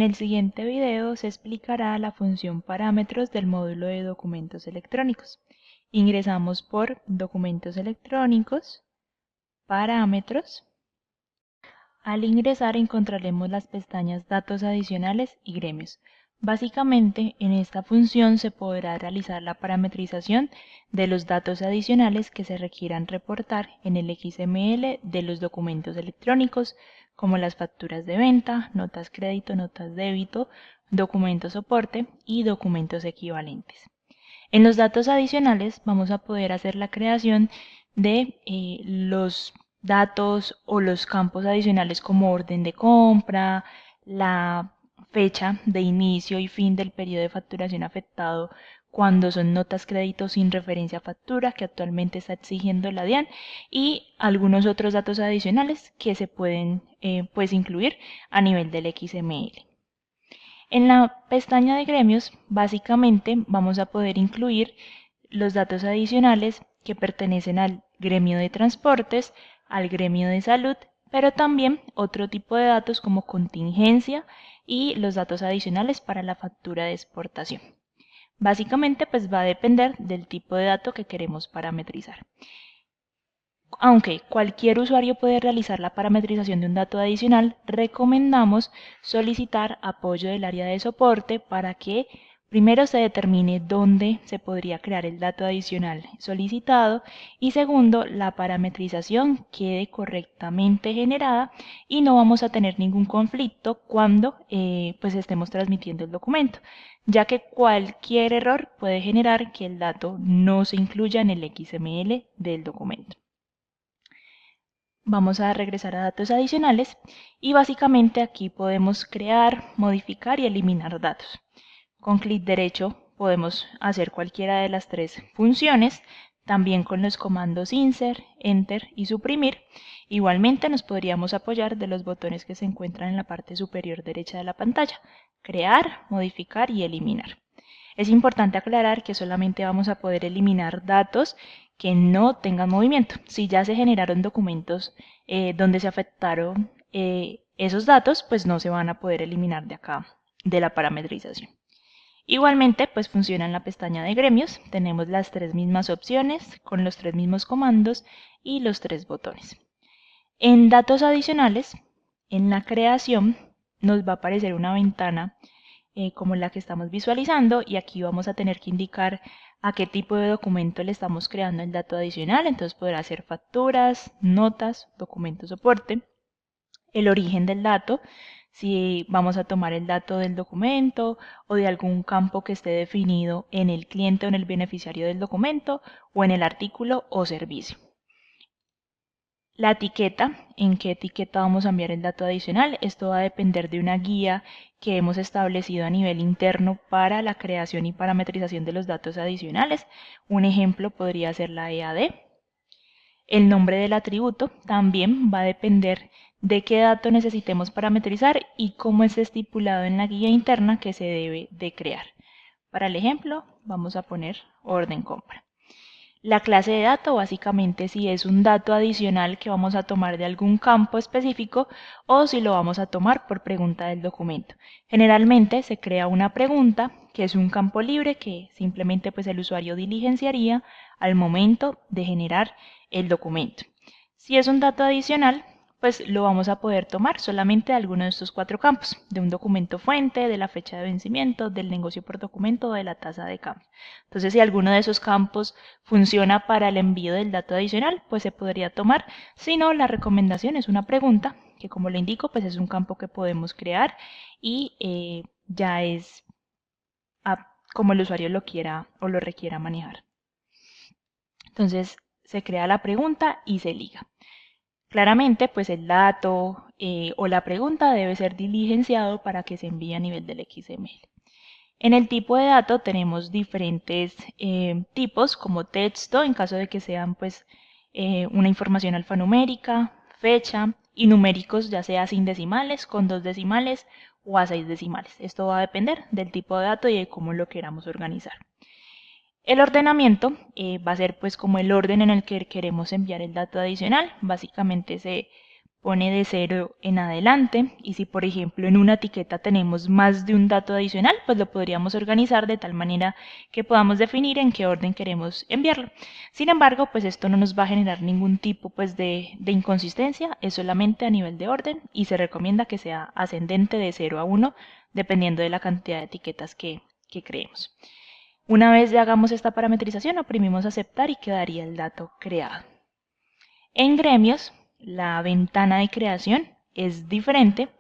el siguiente video se explicará la función parámetros del módulo de documentos electrónicos. Ingresamos por documentos electrónicos, parámetros. Al ingresar encontraremos las pestañas datos adicionales y gremios. Básicamente, en esta función se podrá realizar la parametrización de los datos adicionales que se requieran reportar en el XML de los documentos electrónicos, como las facturas de venta, notas crédito, notas débito, documentos soporte y documentos equivalentes. En los datos adicionales vamos a poder hacer la creación de los datos o los campos adicionales como orden de compra, la fecha de inicio y fin del periodo de facturación afectado cuando son notas crédito sin referencia a factura que actualmente está exigiendo la DIAN y algunos otros datos adicionales que se pueden pues incluir a nivel del XML. En la pestaña de gremios, básicamente vamos a poder incluir los datos adicionales que pertenecen al gremio de transportes, al gremio de salud, pero también otro tipo de datos como contingencia y los datos adicionales para la factura de exportación. Básicamente pues va a depender del tipo de dato que queremos parametrizar. Aunque cualquier usuario puede realizar la parametrización de un dato adicional, recomendamos solicitar apoyo del área de soporte para que primero se determine dónde se podría crear el dato adicional solicitado y segundo, la parametrización quede correctamente generada y no vamos a tener ningún conflicto cuando pues estemos transmitiendo el documento, ya que cualquier error puede generar que el dato no se incluya en el XML del documento. Vamos a regresar a datos adicionales y básicamente aquí podemos crear, modificar y eliminar datos. Con clic derecho podemos hacer cualquiera de las tres funciones, también con los comandos insert, enter y suprimir. Igualmente nos podríamos apoyar de los botones que se encuentran en la parte superior derecha de la pantalla, crear, modificar y eliminar. Es importante aclarar que solamente vamos a poder eliminar datos que no tengan movimiento. Si ya se generaron documentos donde se afectaron esos datos, pues no se van a poder eliminar de acá, de la parametrización. Igualmente, pues funciona en la pestaña de gremios. Tenemos las tres mismas opciones con los tres mismos comandos y los tres botones. En datos adicionales, en la creación, nos va a aparecer una ventana como la que estamos visualizando y aquí vamos a tener que indicar a qué tipo de documento le estamos creando el dato adicional. Entonces podrá ser facturas, notas, documento soporte, el origen del dato, si vamos a tomar el dato del documento o de algún campo que esté definido en el cliente o en el beneficiario del documento o en el artículo o servicio. La etiqueta, en qué etiqueta vamos a enviar el dato adicional, esto va a depender de una guía que hemos establecido a nivel interno para la creación y parametrización de los datos adicionales. Un ejemplo podría ser la EAD. El nombre del atributo también va a depender de qué dato necesitemos parametrizar y cómo es estipulado en la guía interna que se debe de crear. Para el ejemplo, vamos a poner orden compra. La clase de dato básicamente si es un dato adicional que vamos a tomar de algún campo específico o si lo vamos a tomar por pregunta del documento. Generalmente se crea una pregunta que es un campo libre que simplemente pues el usuario diligenciaría al momento de generar el documento. Si es un dato adicional, pues lo vamos a poder tomar solamente de alguno de estos cuatro campos, de un documento fuente, de la fecha de vencimiento, del negocio por documento o de la tasa de cambio. Entonces, si alguno de esos campos funciona para el envío del dato adicional, pues se podría tomar. Si no, la recomendación es una pregunta, que como le indico, pues es un campo que podemos crear y ya es como el usuario lo quiera o lo requiera manejar. Entonces, se crea la pregunta y se liga. Claramente, pues el dato o la pregunta debe ser diligenciado para que se envíe a nivel del XML. En el tipo de dato tenemos diferentes tipos como texto, en caso de que sean pues una información alfanumérica, fecha y numéricos, ya sea sin decimales, con 2 decimales o a 6 decimales. Esto va a depender del tipo de dato y de cómo lo queramos organizar. El ordenamiento va a ser pues como el orden en el que queremos enviar el dato adicional. Básicamente se pone de 0 en adelante, y si por ejemplo en una etiqueta tenemos más de un dato adicional, pues lo podríamos organizar de tal manera que podamos definir en qué orden queremos enviarlo. Sin embargo, pues esto no nos va a generar ningún tipo pues de inconsistencia, es solamente a nivel de orden y se recomienda que sea ascendente de 0 a 1 dependiendo de la cantidad de etiquetas que creemos. Una vez ya hagamos esta parametrización, oprimimos aceptar y quedaría el dato creado. En gremios, la ventana de creación es diferente.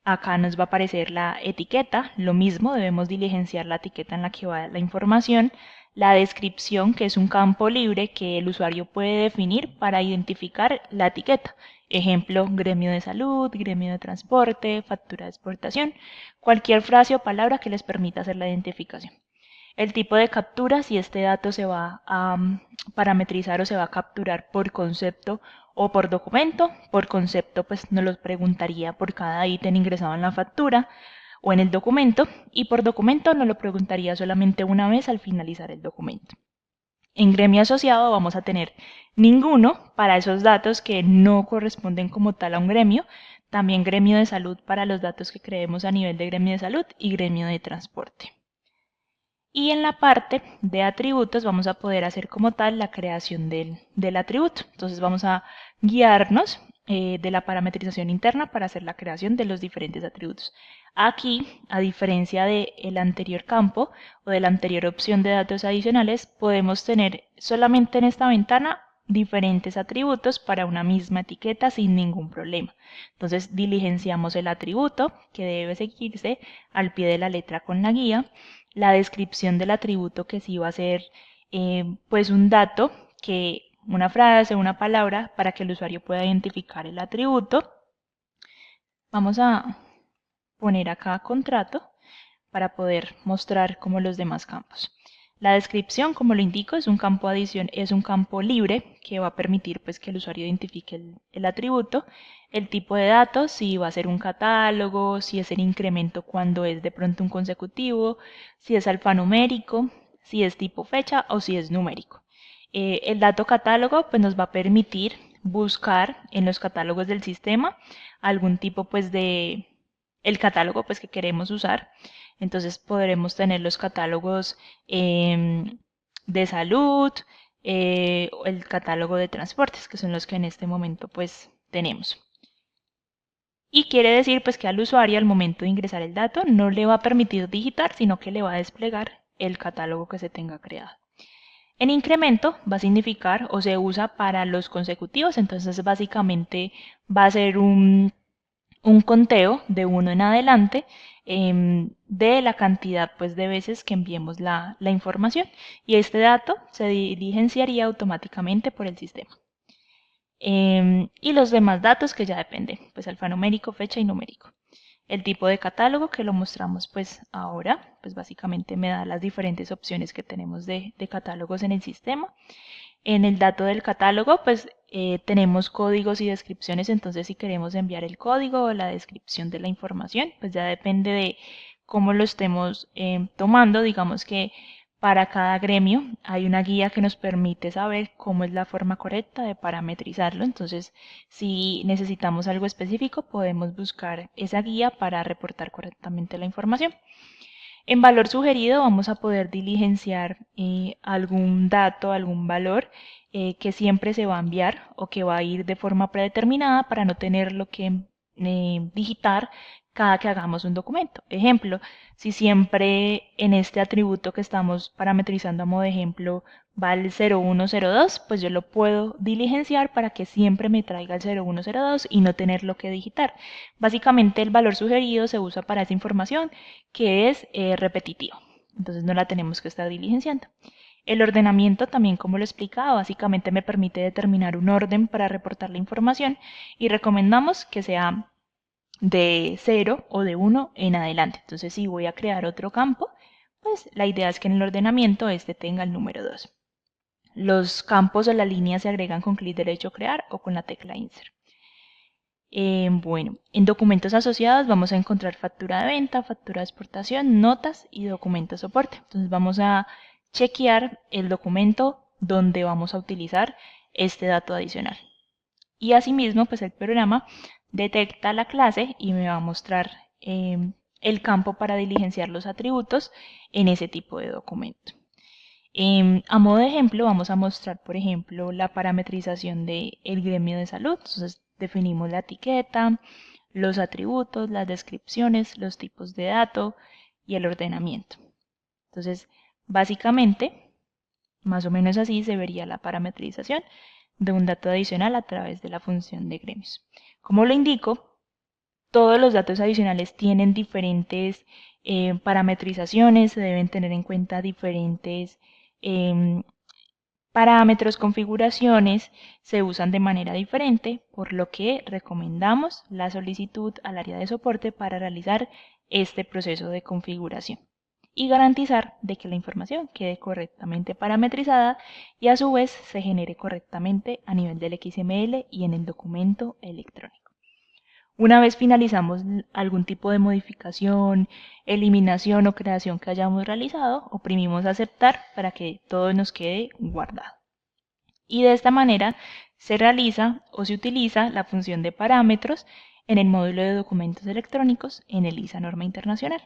Acá nos va a aparecer la etiqueta, lo mismo, debemos diligenciar la etiqueta en la que va la información, la descripción, que es un campo libre que el usuario puede definir para identificar la etiqueta. Ejemplo, gremio de salud, gremio de transporte, factura de exportación, cualquier frase o palabra que les permita hacer la identificación. El tipo de captura, si este dato se va a parametrizar o se va a capturar por concepto o por documento. Por concepto, pues nos lo preguntaría por cada ítem ingresado en la factura o en el documento, y por documento nos lo preguntaría solamente una vez al finalizar el documento. En gremio asociado vamos a tener ninguno para esos datos que no corresponden como tal a un gremio, también gremio de salud para los datos que creemos a nivel de gremio de salud y gremio de transporte. Y en la parte de atributos vamos a poder hacer como tal la creación del atributo. Entonces vamos a guiarnos de la parametrización interna para hacer la creación de los diferentes atributos. Aquí, a diferencia del anterior campo o de la anterior opción de datos adicionales, podemos tener solamente en esta ventana diferentes atributos para una misma etiqueta sin ningún problema. Entonces diligenciamos el atributo que debe seguirse al pie de la letra con la guía, la descripción del atributo que sí va a ser pues un dato, una frase, una palabra para que el usuario pueda identificar el atributo. Vamos a poner acá contrato para poder mostrar como los demás campos. La descripción, como lo indico, es un campo es un campo libre que va a permitir pues, que el usuario identifique el atributo. El tipo de datos, si va a ser un catálogo, si es el incremento cuando es de pronto un consecutivo, si es alfanumérico, si es tipo fecha o si es numérico. El dato catálogo pues, nos va a permitir buscar en los catálogos del sistema algún tipo pues, de el catálogo pues, que queremos usar. Entonces podremos tener los catálogos de salud, el catálogo de transportes, que son los que en este momento pues tenemos. Y quiere decir pues que al usuario al momento de ingresar el dato no le va a permitir digitar, sino que le va a desplegar el catálogo que se tenga creado. En incremento va a significar o se usa para los consecutivos, entonces básicamente va a ser un conteo de 1 en adelante de la cantidad pues, de veces que enviemos la información, y este dato se diligenciaría automáticamente por el sistema. Y los demás datos que ya dependen, pues alfanumérico, fecha y numérico. El tipo de catálogo que lo mostramos pues ahora, pues básicamente me da las diferentes opciones que tenemos de catálogos en el sistema. En el dato del catálogo pues tenemos códigos y descripciones, entonces si queremos enviar el código o la descripción de la información, pues ya depende de cómo lo estemos tomando. Digamos que para cada gremio hay una guía que nos permite saber cómo es la forma correcta de parametrizarlo. Entonces, si necesitamos algo específico, podemos buscar esa guía para reportar correctamente la información. En valor sugerido vamos a poder diligenciar algún dato, algún valor que siempre se va a enviar o que va a ir de forma predeterminada para no tenerlo que digitar cada que hagamos un documento. Ejemplo, si siempre en este atributo que estamos parametrizando a modo de ejemplo va el 0102, pues yo lo puedo diligenciar para que siempre me traiga el 0102 y no tenerlo que digitar. Básicamente el valor sugerido se usa para esa información que es repetitiva, entonces no la tenemos que estar diligenciando. El ordenamiento también, como lo explicaba, básicamente me permite determinar un orden para reportar la información y recomendamos que sea de 0 o de 1 en adelante. Entonces si voy a crear otro campo, pues la idea es que en el ordenamiento este tenga el número 2. Los campos o las líneas se agregan con clic derecho crear o con la tecla insert. Bueno, en documentos asociados vamos a encontrar factura de venta, factura de exportación, notas y documento de soporte. Entonces vamos a chequear el documento donde vamos a utilizar este dato adicional. Y asimismo, pues el programa detecta la clase y me va a mostrar el campo para diligenciar los atributos en ese tipo de documento. A modo de ejemplo, vamos a mostrar, por ejemplo, la parametrización del gremio de salud. Entonces, definimos la etiqueta, los atributos, las descripciones, los tipos de datos y el ordenamiento. Entonces, básicamente, más o menos así se vería la parametrización de un dato adicional a través de la función de gremios. Como lo indico, todos los datos adicionales tienen diferentes parametrizaciones, se deben tener en cuenta diferentes parámetros, configuraciones, se usan de manera diferente, por lo que recomendamos la solicitud al área de soporte para realizar este proceso de configuración y garantizar de que la información quede correctamente parametrizada y a su vez se genere correctamente a nivel del XML y en el documento electrónico. Una vez finalizamos algún tipo de modificación, eliminación o creación que hayamos realizado, oprimimos aceptar para que todo nos quede guardado. Y de esta manera se realiza o se utiliza la función de parámetros en el módulo de documentos electrónicos en el ISA Norma Internacional.